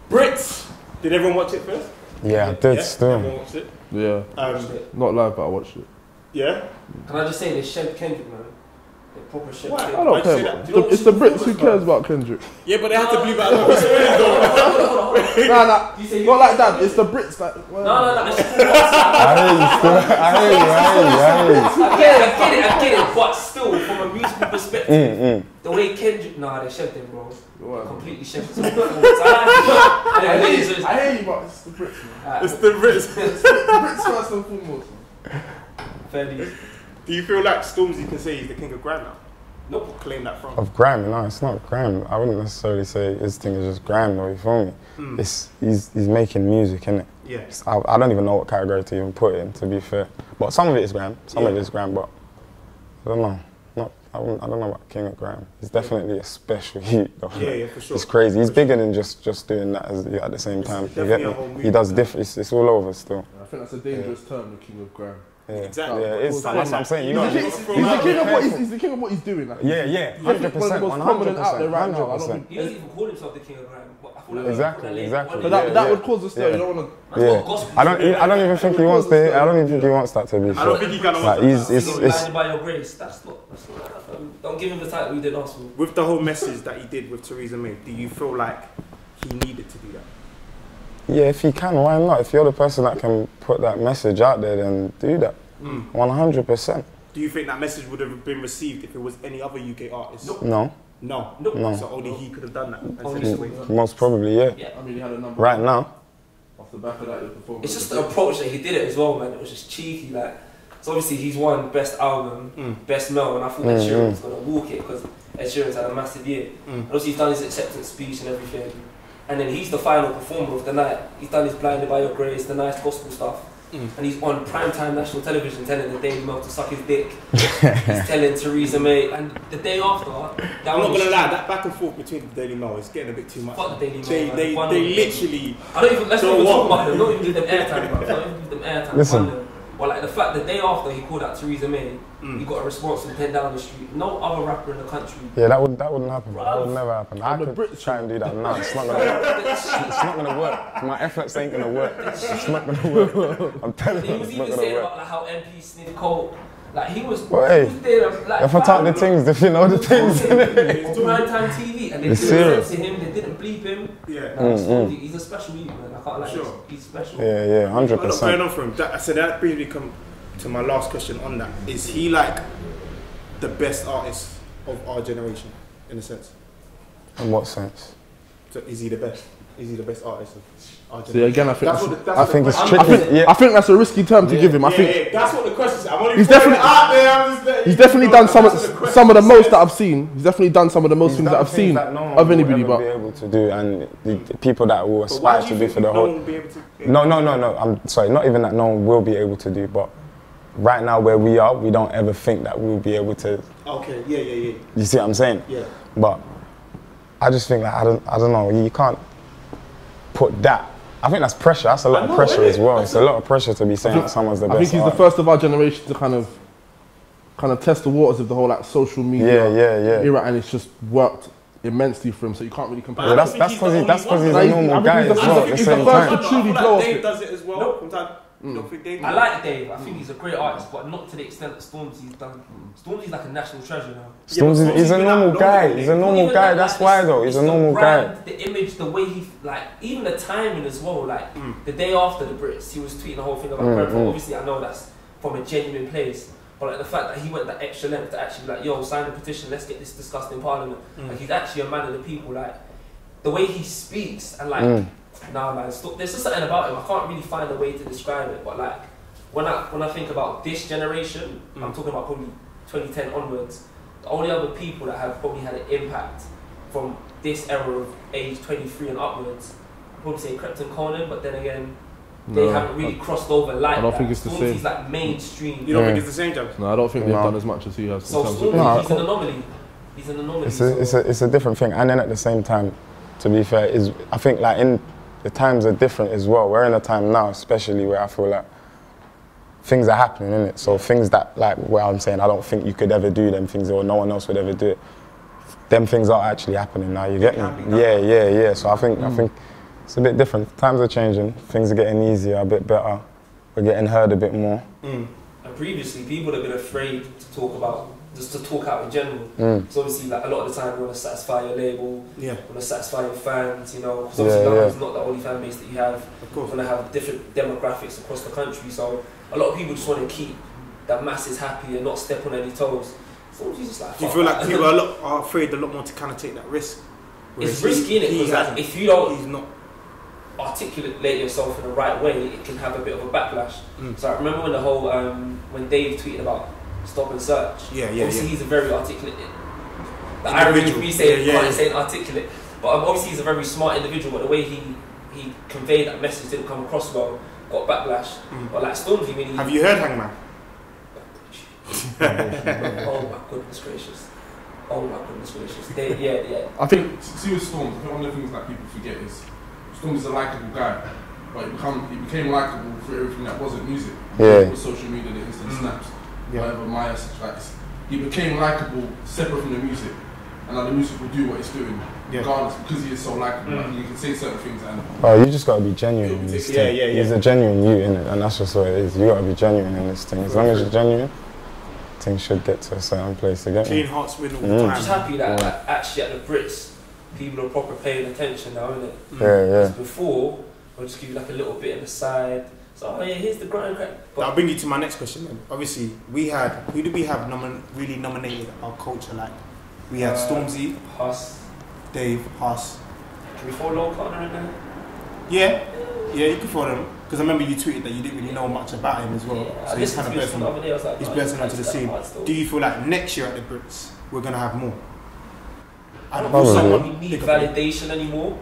Brits. Did everyone watch it first? Yeah, I did still. Everyone watched it? Yeah. Not live, but I watched it. Yeah? Can I just say they shed Kendrick, man? They proper shed Kendrick. I don't care. It's the Brits who cares about Kendrick. Yeah, but they had to bleep out the stories though. Nah, not like that. It's the Brits that. No. I hear you. I get it, but still, from a musical perspective, the way Kendrick, they shed him, bro. Completely shed him. I hear you, but it's the Brits, man. It's the Brits. It's the Brits first and foremost. Fairly. Do you feel like Stormzy can say he's the king of grime now? Nope. Claim that from? Of grime? No, it's not grime. I wouldn't necessarily say his thing is just grime, though. You feel me? He's making music, innit? Yeah. I don't even know what category to even put it in, to be fair. But some of it is grime. Some of it is grime, but I don't know. I don't know about king of grime. He's definitely a special heat, though. Yeah, for sure. It's crazy. He's bigger than just doing that at the same time. You get me? He does different. It's all over still. I think that's a dangerous term, the king of grime. Yeah. Exactly. Yeah, that's what I'm saying. He's the king of what he's doing. Like, yeah, 100%. 100%. Out there right now. He doesn't even call himself the king of grime. Exactly. But that would cause a stir. You don't want to. Yeah. I don't even think he wants to. I don't even think he wants that to be. I don't think he can. Like, he's blinded by your grace. That's not. Don't give him the title he did last week. With the whole message that he did with Theresa May, do you feel like he needed to do that? Yeah, if he can, why not? If you're the person that can put that message out there, then do that. 100%. Do you think that message would have been received if it was any other UK artist? No. So only he could have done that. Most probably, yeah. I mean, he had a number. Right now. Off the back of that, it's just the approach that he did it as well, man. It was just cheeky, like. So obviously he's won best album, best male, and I thought Ed Sheeran was gonna walk it because Ed Sheeran's had a massive year. And obviously he's done his acceptance speech and everything. And then he's the final performer of the night. He's done his Blinded by Your Grace, the nice gospel stuff. And he's on primetime national television telling the Daily Mail to suck his dick. He's telling Theresa May, and the day after, I'm not gonna lie, that back and forth between the Daily Mail is getting a bit too much. Fuck the Daily Mail. They literally. Let's not even talk about them. Not even give them airtime, bro. Not even give them airtime. Listen. But like the fact the day after he called out Theresa May, he got a response from 10 down the street. No other rapper in the country. Yeah, that wouldn't happen. Bro. That would never happen. I could try and do that now. It's not gonna work. My efforts ain't gonna work. It's not gonna work. I'm telling you, he was it's not even gonna saying work. about like how MP sniff coke. Like he was. Well, hey, there, like, if I talk the things, if you know the things. It's primetime TV, and they didn't censor him. They didn't bleep him. Yeah. He's a special youth, man. I can't lie. Sure. He's special. Yeah, 100%. Going on for him. That brings me to my last question on that. Is he like the best artist of our generation, in a sense? In what sense? So is he the best? Is he the best artist of our generation? See, again, I think it's tricky. I think that's a risky term to give him. I think that's what the question is. I'm only he's definitely out there. He's definitely done some of the most that I've seen. He's definitely done some of the most things that I've seen of anybody, but be able to do, and the people that will aspire to do for the whole. No. I'm sorry, not even that no one will be able to do, but right now where we are, we don't ever think that we'll be able to. Okay, yeah. You see what I'm saying? Yeah. But I just think that I don't know. You can't put that. I think that's pressure. That's a lot of pressure as well. It's a lot of pressure to be saying that someone's the best. I think he's the first of our generation to kind of test the waters of the whole like social media era, and it's just worked immensely for him. So you can't really compare. Yeah, that's because he's a normal guy as well. At the same time, Dave does it as well. Sometimes. I like Dave. I think he's a great artist, but not to the extent that Stormzy's done. Stormzy's like a national treasure now. Stormzy, he's a normal guy. He's a normal guy. That's why though. He's a normal guy. The image, the way he even the timing as well. Like the day after the Brits, he was tweeting the whole thing about Brentford. Obviously, I know that's from a genuine place, but like the fact that he went that extra length to actually be like, yo, sign the petition. Let's get this discussed in Parliament. Like he's actually a man of the people. Like the way he speaks and like. Nah, man, there's just something about him. I can't really find a way to describe it. But like, when I think about this generation, I'm talking about probably 2010 onwards. The only other people that have probably had an impact from this era of age 23 and upwards, I'd probably say Krypton Conan. But then again, they haven't really crossed over like that. I don't think it's the same. He's like mainstream. You don't think it's the same, Jamz? No, I don't think they've done as much as he has. So Stormzy, he's an anomaly. He's an anomaly. It's a different thing, and then at the same time, to be fair, I think like in the times are different as well. We're in a time now, especially where I feel like things are happening, innit? So things that, like where I'm saying, I don't think you could ever do them things, or no one else would ever do it. Them things are actually happening now. You get me? Yeah. So I think It's a bit different. Times are changing. Things are getting easier, a bit better. We're getting heard a bit more. And previously, people have been afraid to talk about, just to talk out in general. So obviously, like a lot of the time, you want to satisfy your label, you want to satisfy your fans, you know. Because obviously, London's not the only fan base that you have. Of course. You're going to have different demographics across the country. So a lot of people just want to keep the masses happy and not step on any toes. So just like, do you feel like people are afraid a lot more to kind of take that risk? It's risky, innit? Because like, if you don't articulate yourself in the right way, it can have a bit of a backlash. So I remember when the whole when Dave tweeted about stop and search. Obviously he's a very articulate. The irony of me saying can't say articulate, but obviously he's a very smart individual. But the way he conveyed that message didn't come across well, got backlash. But like Stormzy, when have you heard Hangman? Oh my goodness gracious. Oh my goodness gracious. I think, see with Stormzy, I think one of the things that people forget is Stormzy's a likeable guy, but he became likeable for everything that wasn't music. With social media, the instant snaps, whatever Maya such like. He became likeable separate from the music, and now the music will do what it's doing, regardless, because he is so likeable. Like, you can say certain things and... Oh, you just got to be genuine in this thing. He's a genuine you, innit? And that's just what it is. You got to be genuine in this thing. As long as you're genuine, things should get to a certain place to get Clean hearts win all the time. I'm just happy that like, actually at the Brits, people are proper paying attention now, innit? Yeah. Before, I'll just give you like a little bit on the side. So, oh yeah, here's the grind crack. I'll bring you to my next question then. Obviously, who did we have really nominated our culture? Like, we had Stormzy, Huss, Dave, Huss. Can we throw Low Corner in there? Yeah, you can throw them. Because I remember you tweeted that you didn't really know much about him as well. So he's kind of bursting onto the scene. Do you feel like next year at the Brits, we're going to have more? I don't think we need validation anymore.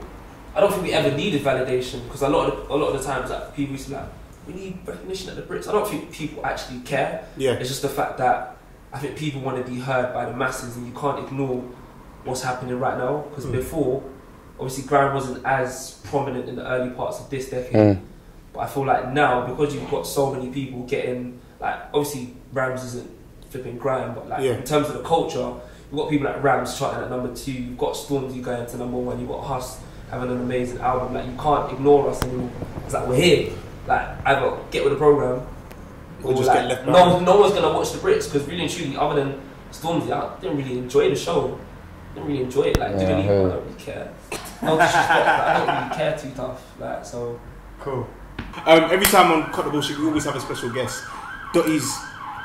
I don't think we ever needed validation, because a lot of the times like, people used to be like, we need recognition at the Brits. I don't think people actually care. It's just the fact that I think people want to be heard by the masses, and you can't ignore what's happening right now. Because before, obviously grime wasn't as prominent in the early parts of this decade. But I feel like now, because you've got so many people getting, like, obviously Rams isn't flipping grime, but like in terms of the culture, you've got people like Rams charting at #2, you've got Stormzy going to #1, you've got Huss having an amazing album. Like, you can't ignore us anymore. It's like, we're here. Like, either get with the program, or just like, get left behind. No one's gonna watch the Brits, because really and truly, other than Stormzy, I didn't really enjoy the show. Didn't really enjoy it. Like, I don't really care. No disrespect, I don't really care too tough. Like, so cool. Every time on Cut the Bullshit, we always have a special guest. Dotty's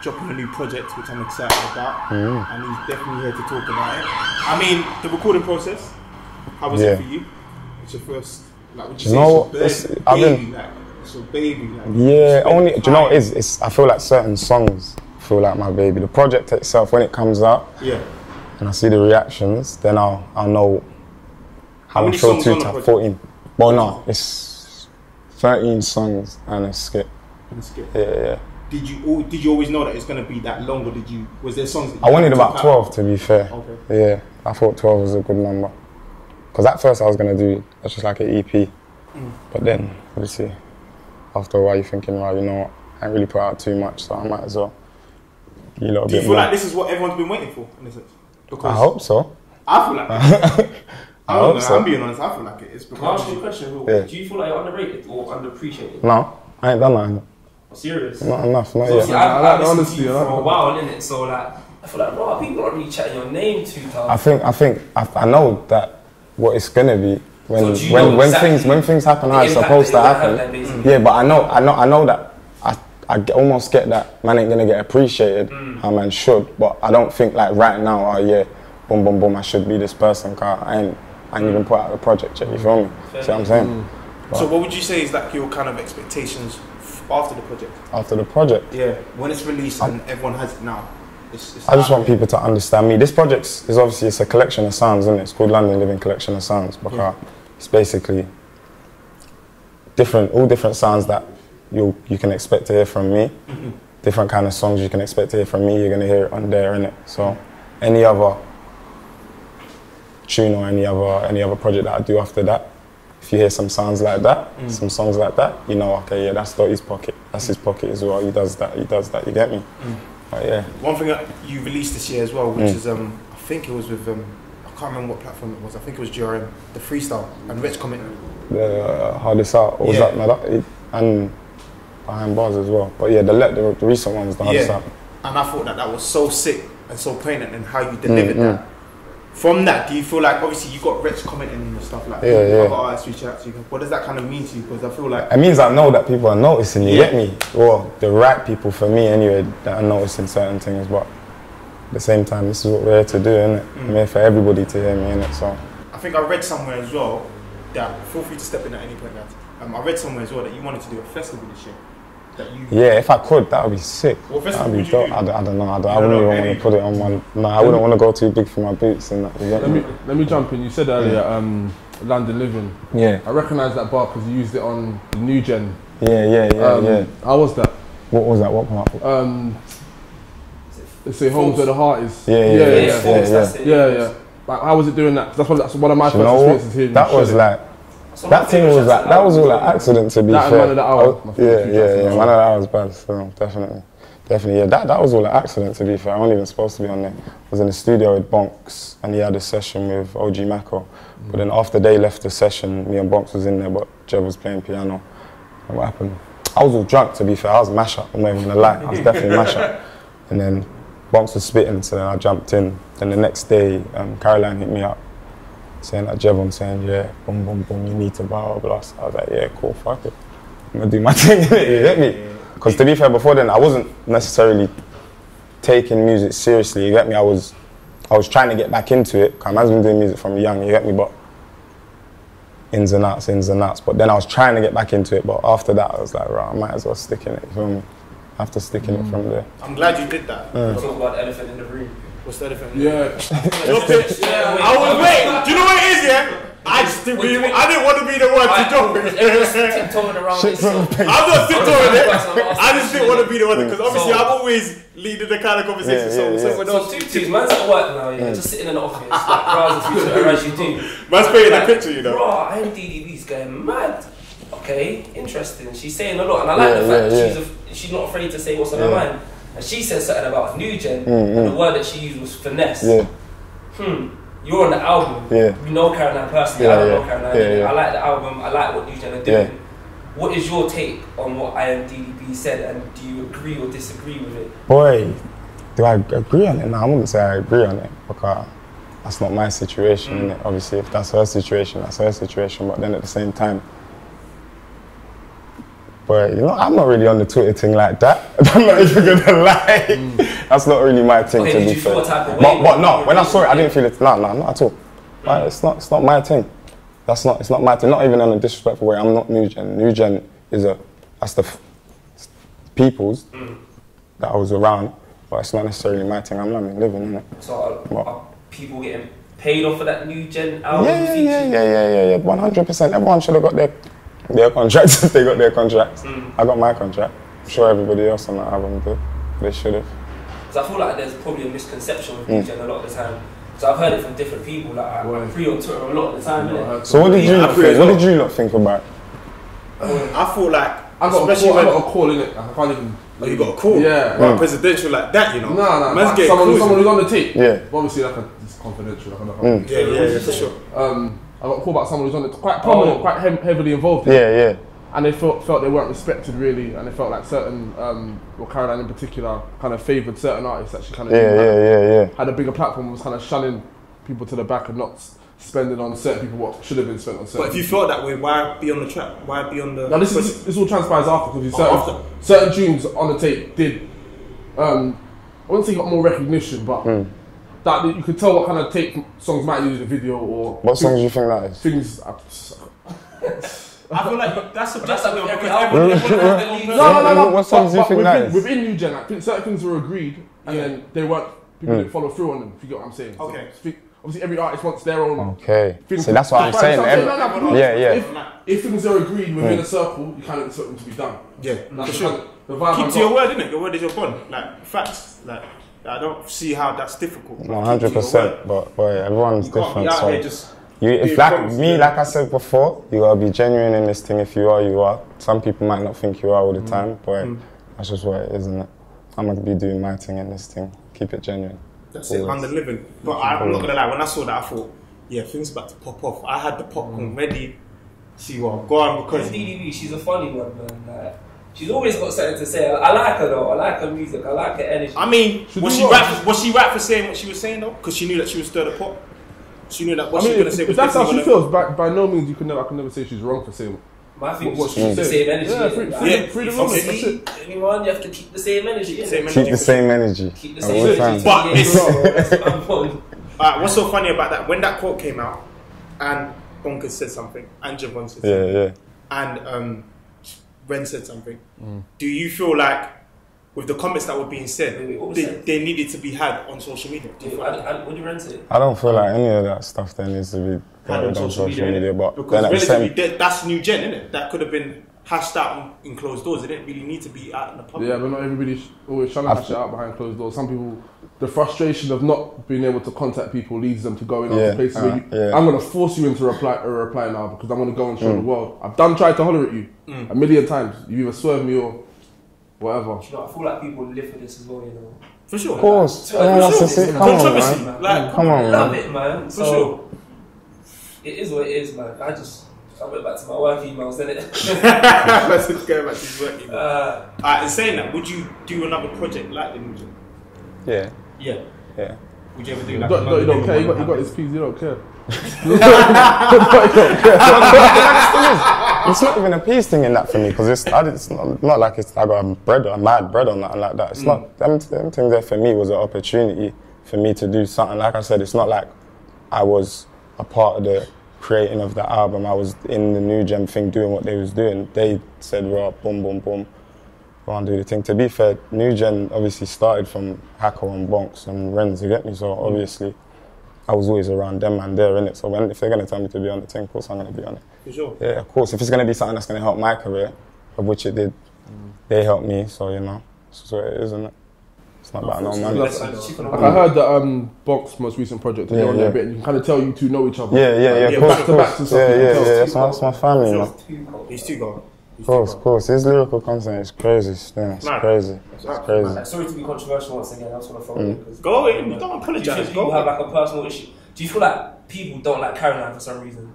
dropping a new project, which I'm excited about, and he's definitely here to talk about it. I mean, the recording process, how was it for you? It's your first, like, would you say it's your baby? Only, do you know what it is? I feel like certain songs feel like my baby. The project itself, when it comes out, and I see the reactions, then I'll know how I feel too tough. 14. Well, no, it's 13 songs and a skit. Yeah. Did you always know that it's gonna be that long, or was there songs that I wanted about 12 to be fair. Yeah, I thought 12 was a good number. Because at first I was gonna do just like an EP, but then obviously after a while you're thinking, well, you know what, I ain't really put out too much, so I might as well give you a little bit more. Do you feel like this is what everyone's been waiting for in a sense? I hope so. I feel like I'm being honest, I feel like it is. Can I ask you a question? Do you feel like you're underrated or underappreciated? No, I ain't done that. Serious? Not enough, not yet. I've listened to you for a while, innit? So like, I feel like, bro, people aren't really chatting your name too tough. I know that what it's gonna be when things happen how it's supposed to happen. Yeah, but I know that I almost get that man ain't gonna get appreciated how man should, but I don't think like right now, boom boom boom, I should be this person, cause I ain't even put out the project yet, you feel me? See what I'm saying? So what would you say is like your kind of expectations after the project? After the project? Yeah, when it's released and everyone has it now. I just want people to understand me. This project is obviously, it's a collection of sounds, isn't it? It's called London Living Collection of Sounds, because it's basically all different sounds that you can expect to hear from me. Different kind of songs you can expect to hear from me, you're going to hear it on there, innit? So any other tune or any other project that I do after that, if you hear some sounds like that, some songs like that, you know, okay, yeah, that's Dotty's pocket. That's his pocket as well. He does that, you get me? But yeah. One thing that you released this year as well, which is, I think it was with, I can't remember what platform it was, I think it was GRM, the freestyle, and Rich comment the hardest out. Or was that, no, that, and behind bars as well. But yeah, the recent one was the hardest out. And I thought that was so sick and so poignant in how you delivered that. From that, do you feel like, obviously you got Brits commenting and stuff like that, other artists reach out to you, what does that kind of mean to you? Because I feel like... It means I know that people are noticing, you get me? Well, the right people for me anyway, that are noticing certain things, but at the same time, this is what we're here to do, innit? I'm here for everybody to hear me, innit? So I think I read somewhere as well, that, feel free to step in at any point, lads. I read somewhere as well that you wanted to do a festival this year. Yeah, if I could, that would be sick. What festival would would you do? I don't know. I wouldn't even want to put it on one. No, I wouldn't want to go too big for my boots and that. Let me jump in. You said earlier, London Living. Yeah. I recognise that bar because you used it on the New Gen. Yeah. How was that? What was that? What part? Let's say Homes Where the Heart is. Yeah. Like, how was it doing that? That's one of my first experiences here. That was like. That thing was like, that was all an accident to be fair. Man of the Hour. Man of the Hour was bad, so definitely. Yeah, that was all an accident to be fair. I wasn't even supposed to be on there. I was in the studio with Bonks and he had a session with OG Mako. But then after they left the session, me and Bonks was in there, but Jev was playing piano. And what happened? I was all drunk to be fair, I was mash up, I'm not even gonna lie. I was definitely mash up. And then Bonks was spitting, so then I jumped in. Then the next day, Caroline hit me up, saying that Jevon saying, yeah, boom, boom, boom, you need to blah, blah, blah. So I was like, yeah, cool, fuck it. I'm gonna do my thing, you get me? Because to be fair, before then, I wasn't necessarily taking music seriously, you get me? I was trying to get back into it, because I've been doing music from young, you get me? But ins and outs. But then I was trying to get back into it, but after that, I was like, right, I might as well stick in it, you feel me? I have to stick in it from there. I'm glad you did that. Talk about the elephant in the room. What's the elephant? Yeah. I was waiting. Do you know what it is, yeah? I didn't want to be the one to drop it. Everyone's tiptoeing around it. I'm not tiptoeing it. I just didn't want to be the one, because obviously I'm always leading the kind of conversation. So two man's at work now, just sitting in the office, like browsing through Twitter as you do. Man's painting the picture, you know. Bro, IAMDDB's going mad. Okay, interesting. She's saying a lot, and I like the fact that she's not afraid to say what's on her mind. And she said something about New Gen, and the word that she used was finesse. You're on the album. You know Caroline personally. I don't know Caroline. I like the album. I like what New Gen are doing. What is your take on what IAMDDB said, and do you agree or disagree with it? Boy, do I agree on it? No, I wouldn't say I agree on it, because that's not my situation, innit? Obviously, if that's her situation, that's her situation. But then at the same time, but you know, I'm not really on the Twitter thing like that. I'm not even gonna lie. That's not really my thing, to be fair. But no, when I saw it, I didn't feel it. No, not at all. Like, it's not my thing. It's not my thing. Not even in a disrespectful way. I'm not New Gen. New Gen is that's the people's that I was around, but it's not necessarily my thing. I'm not living in it. So are people getting paid off for that New Gen album? Yeah. 100%. Everyone should have got their contracts if they got their contracts. I got my contract. I'm sure everybody else on that album did. They should have. Because I feel like there's probably a misconception with New Gen a lot of the time. So I've heard it from different people. Like I'm free on Twitter a lot of the time. So what did you lot think? What did you lot think about? I feel like I got a call in it. I can't even. You got a call? Yeah. Presidential like that, you know? No. Like someone who's on the tape. Yeah. Obviously, it's confidential. Yeah, for sure. I got a call about someone who's on it, quite prominent, quite heavily involved in it. Yeah. And they felt they weren't respected really, and they felt like certain, Caroline in particular, kind of favoured certain artists that she kind of had a bigger platform, was kind of shunning people to the back and not spending on certain people what should have been spent on certain But if you felt that way, why be on the track? Why be on the... Now this all transpires after, because certain tunes on the tape did, I wouldn't say got more recognition, but that you could tell what kind of tape songs might use in the video or... What songs do you think that is? Things... I feel like that's subjective. No. What songs do you think that is? Within New Gen, like, certain things were agreed, and then they weren't. People didn't follow through on them. If you get what I'm saying. Okay. So, obviously, every artist wants their own. Okay. So that's what I'm saying. If things are agreed within a circle, you kind of expect them to be done. Yeah, for sure. Keep to your word, innit? Your word is your bond. Like facts. Like I don't see how that's difficult. 100%. But boy, everyone's different. So. If like I said before, you gotta be genuine in this thing. If you are, you are. Some people might not think you are all the time, but that's just what it is, isn't it? I'm gonna be doing my thing in this thing. Keep it genuine. That's it, London living. But I'm not gonna lie, when I saw that, I thought, yeah, things about to pop off. I had the popcorn ready. See what? Go on, because IAMDDB, she's a funny one, man. Like, she's always got something to say. I like her though. I like her music. I like her energy. I mean, was she right for saying what she was saying though? Because she knew that she was stir the pot. She knew that what she was gonna say was. If that's how she feels, by no means I can never say she's wrong for saying. I think what she's the same energy. Yeah, freedom. That's it. Anyone, you have to keep the same energy. Keep the same energy. Keep the same energy. But what's so funny about that? When that quote came out, and Bonkers said something, and Javon said something, and Ren said something. Do you feel like, with the comments that were being said, they needed to be had on social media? What do you Ren say? I don't feel like any of that stuff there needs to be had on social media, but because relatively, that's new gen, isn't it? That could have been hashed out in closed doors. It didn't really need to be out in the public. Yeah, but not everybody's always trying to hash it out behind closed doors. Some people, the frustration of not being able to contact people leads them to going on to places where I'm going to force you into a reply now because I'm going to go and show the world. I've tried to holler at you a million times. You either swerve me or whatever. You know, I feel like people live for this as well, you know. For sure. Of course. Come on, man. Like, come on, love man. it, man. For sure. It is what it is, man. I went back to my work emails, didn't it? Let's just go back to his work emails. In saying that, would you do another project like the New Gen? Yeah. Yeah. Yeah. Would you ever do like you don't care. You got his peas. You don't care. It's not even a peace thing in that for me because it's not like I got mad bread on nothing like that. It's not them things there for me was an opportunity for me to do something. Like I said, it's not like I was a part of the creating of the album. I was in the New Gen thing doing what they was doing. They said, right, boom, boom, boom, go on, do the thing. To be fair, New Gen obviously started from Hacko and Bonks and Renz, you get me? So obviously I was always around them and there, innit? So if they're going to tell me to be on the thing, of course I'm going to be on it. For sure. Yeah, of course. If it's going to be something that's going to help my career, of which it did, they helped me, so you know, so it is, isn't it? It's not about no money. I heard that Bonks' most recent project, they're on there a bit, and you can kind of tell you two know each other. Yeah, of back to back and stuff. That's my family, man. He's too gone. Of course. His lyrical content is crazy. It's crazy. It's crazy. Sorry to be controversial once again. I just want to follow you. Go in. You don't apologise. Do you think people have like a personal issue? Do you feel like people don't like Caroline for some reason?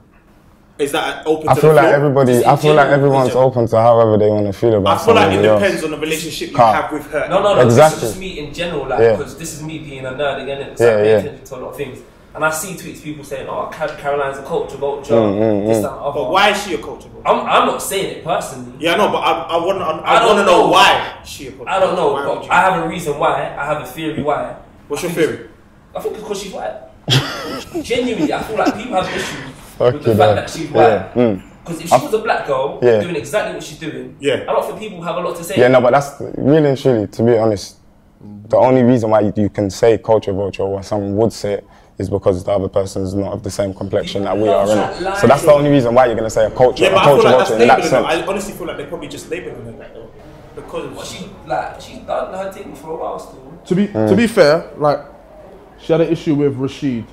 Is that open to I feel like everyone's open to however they want to feel about I feel like it else. depends on the relationship you have with her. No. Exactly. This is just me in general, like, because this is me being a nerd again, and paying attention to a lot of things. And I see tweets, people saying, "Oh, Caroline's a culture vulture." This, that, and other. But why is she a culture vulture? I'm not saying it personally. Yeah, no, but I want to know why she a culture vulture. I don't know, but I have a reason why. I have a theory why. What's your theory? I think because she's white. Genuinely, I feel like people have issues with the fact that she's white. Because if she was a black girl doing exactly what she's doing, I don't think people have a lot to say. Yeah, no, but that's really and truly, to be honest, the only reason why you can say culture vulture or someone would say it is because the other person's not of the same complexion that we are, innit? So that's the only reason why you're going to say a culture vulture in that sense. I honestly feel like they probably just labelling her that though. Because she's done her thing for a while still. To be fair, like, she had an issue with Rashid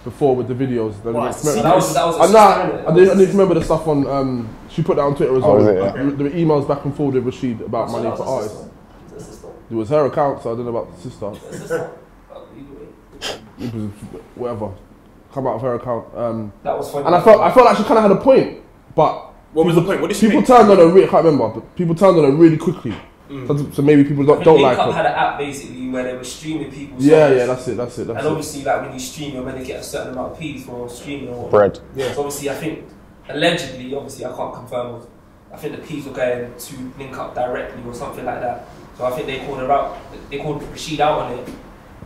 before with the videos. I didn't remember the stuff on. She put that on Twitter as well. The emails back and forth with Rashid about money for artists. It was her account, so I don't know about the sister. It was whatever. Come out of her account. That was funny. And I felt like she kind of had a point, but what was the point? What did she people make? turned on her. I can't remember, but people turned on her really quickly. So maybe people don't like her. had an app basically where they were streaming people's songs. Yeah, that's it. And obviously, like when you stream, you're meant to get a certain amount of P's for streaming or bread. Yeah. So obviously, I think allegedly, obviously, I can't confirm. I think the P's were going to link up directly or something like that. So I think they called her out. They called Rashid out on it,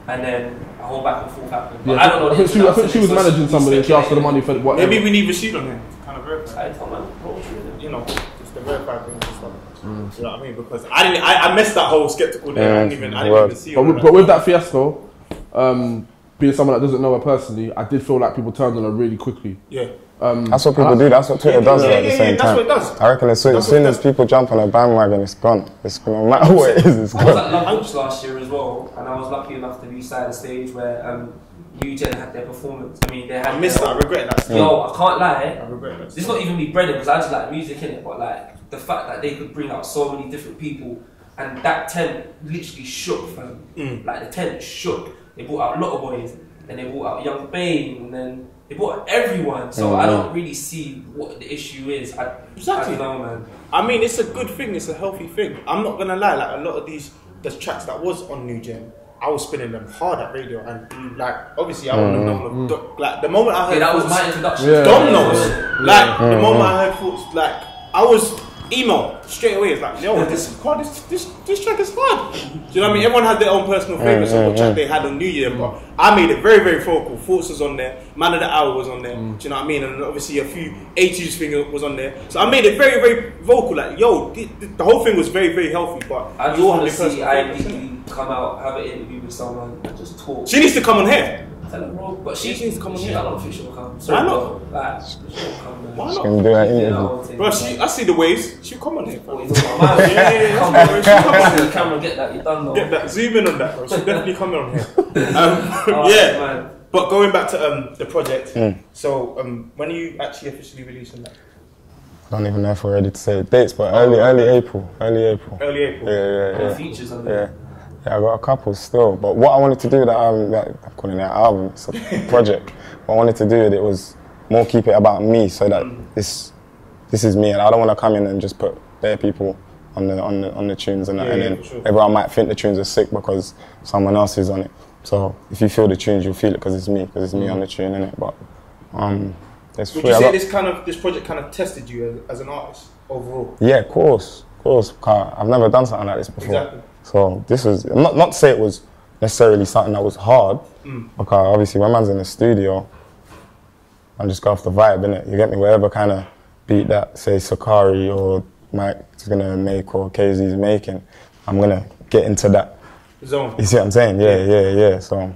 and then a whole back and forth happened. But I don't know. I think she was managing somebody and she asked for the money for whatever. Maybe we need Rashid on here. Kind of verify. You know, just the verify thing and stuff. You know what I mean? Because I missed that whole skeptical day. I didn't even see it. But with that fiasco, being someone that doesn't know her personally, I did feel like people turned on her really quickly. Yeah. That's what people do. That's what Twitter does at the same time. That's what it does. I reckon as soon as people jump on a bandwagon, it's gone. No matter what it is, it's gone. I was at Bullsh last year as well, and I was lucky enough to be side the stage where New Gen had their performance. I mean, they had. I missed that. I regret that. Yo, I can't lie. I regret that. It's not even me breading because I just like music innit, but like the fact that they could bring out so many different people, and that tent literally shook, fam. Like the tent shook. They brought out a lot of boys, then they brought out Young Bane, and then It brought everyone, so I don't really see what the issue is. Exactly. I don't know, man. I mean, it's a good thing. It's a healthy thing. I'm not gonna lie. Like a lot of the tracks that was on New Gen, I was spinning them hard at radio, and like obviously I wouldn't have known. Like the moment I heard, that was my introduction. Dom knows. Like the moment I heard Thoughts, like I was email straight away. It's like, yo, this track is hard. Do you know what I mean? Everyone had their own personal favorites of what track they had on New Year, but I made it very, very vocal. Thoughts was on there, Man of the Hour was on there. Do you know what I mean? And obviously a few 80s thing was on there. So I made it very, very vocal. Like, yo, the whole thing was very, very healthy. But I just want to see IAMDDB come out, have an interview with someone, and just talk. She needs to come on here. Tell her, bro, but she needs to come on here. I don't think she'll come. Why not? Like, she'll come, man. Why She's not? gonna do her interview. Bro, I see the waves. She'll come on here. Come on, the camera, get that. You done though. Get that. Zoom in on that, bro. She'll definitely come on here. Yeah, man. But going back to the project. So when are you actually officially releasing that? I don't even know if we're ready to say dates, but early April. Early April. Early April. Yeah. Features on there. Yeah, I got a couple still. But what I wanted to do with that album, I'm calling it an album, it's a project. What I wanted to do with it was more keep it about me, so that this is me, and I don't want to come in and just put their people on the tunes and that, and then everyone might think the tunes are sick because someone else is on it. So if you feel the tunes, you'll feel it because it's me on the tune, innit? But there's would you say this project kind of tested you as an artist overall? Yeah, of course. I've never done something like this before. Exactly. So this was not to say it was necessarily something that was hard, because obviously when man's in the studio, I'm just go off the vibe, innit? You get me? Whatever kind of beat that, say Sakari or Mike's gonna make or KZ's making, I'm gonna get into that zone. You see what I'm saying? Yeah. So